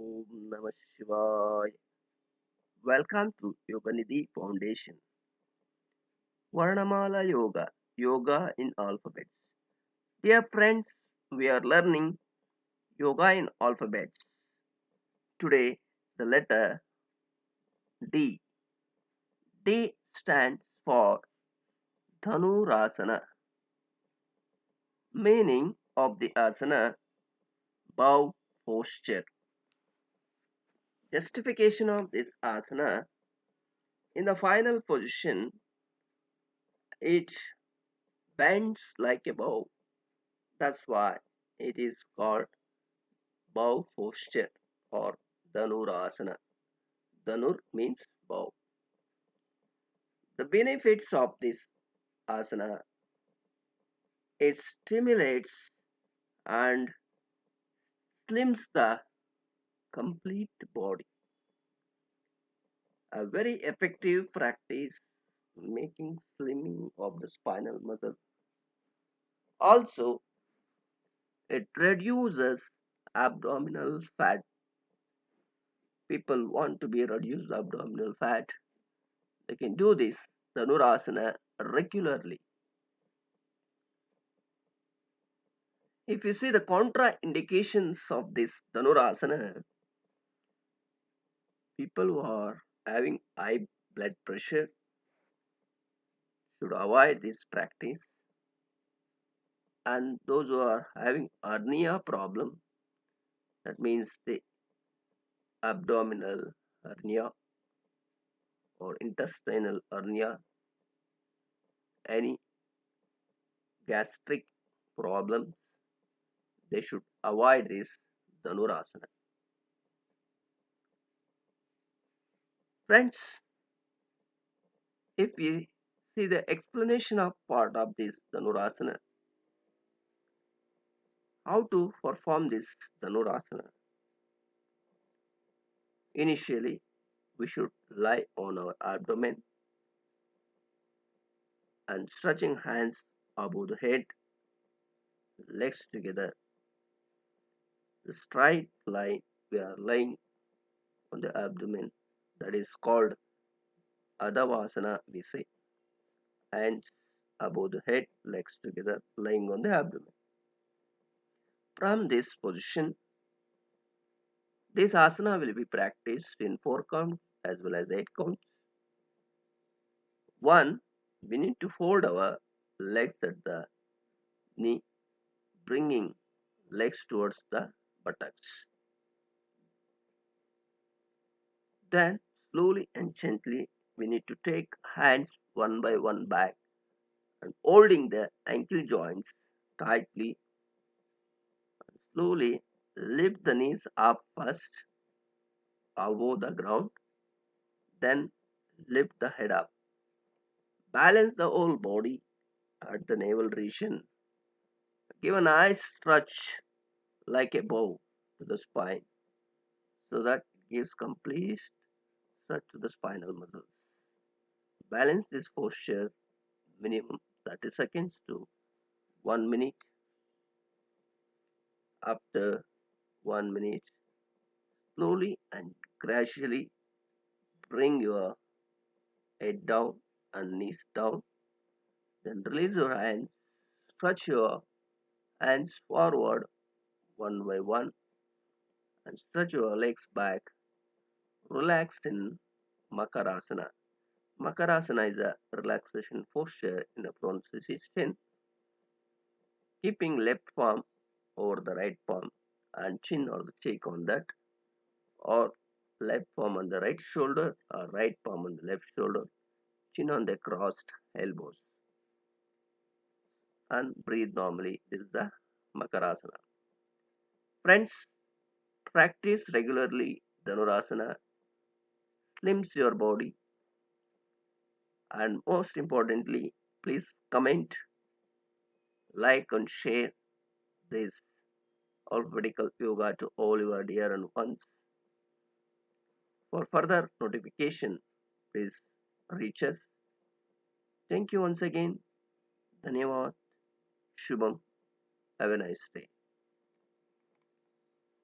Om Namah Shivaya. Welcome to Yoganidhi Foundation. Varnamala Yoga, Yoga in alphabets. Dear friends, we are learning Yoga in alphabets. Today, the letter D. D stands for Dhanurasana. Meaning of the asana, bow posture. Justification of this asana, in the final position, it bends like a bow. That's why it is called bow posture or Dhanurasana. Dhanur means bow. The benefits of this asana, it stimulates and slims the complete body. A very effective practice making slimming of the spinal muscle. Also, it reduces abdominal fat. People want to be reduced abdominal fat. They can do this Dhanurasana regularly. If you see the contraindications of this Dhanurasana, people who are having high blood pressure should avoid this practice, and those who are having hernia problem, that means the abdominal hernia or intestinal hernia, any gastric problems, they should avoid this Dhanurasana. Friends, if we see the explanation of part of this Dhanurasana, how to perform this Dhanurasana. Initially, we should lie on our abdomen and stretching hands above the head, legs together. The straight line we are lying on the abdomen, that is called Adavasana, we say. Hands above the head, legs together, lying on the abdomen. From this position, this asana will be practiced in 4 counts as well as 8 counts. 1. We need to fold our legs at the knee, bringing legs towards the buttocks. Then, slowly and gently, we need to take hands one by one back and holding the ankle joints tightly. Slowly lift the knees up first above the ground, then lift the head up. Balance the whole body at the navel region. Give a nice stretch like a bow to the spine so that it gives complete stretch to the spinal muscles. Balance this posture minimum 30 seconds to 1 minute. After 1 minute, slowly and gradually bring your head down and knees down. Then release your hands. Stretch your hands forward one by one and stretch your legs back. Relax in Makarasana. Makarasana is a relaxation posture in a prone position, keeping left palm over the right palm and chin or the cheek on that, or left palm on the right shoulder or right palm on the left shoulder, chin on the crossed elbows, and breathe normally. This is the Makarasana. Friends, practice regularly Dhanurasana, slims your body, and most importantly, please comment, like, and share this alphabetical yoga to all your dear and ones. For further notification, please reach us. Thank you once again. Dhanyavad. Shubham. Have a nice day.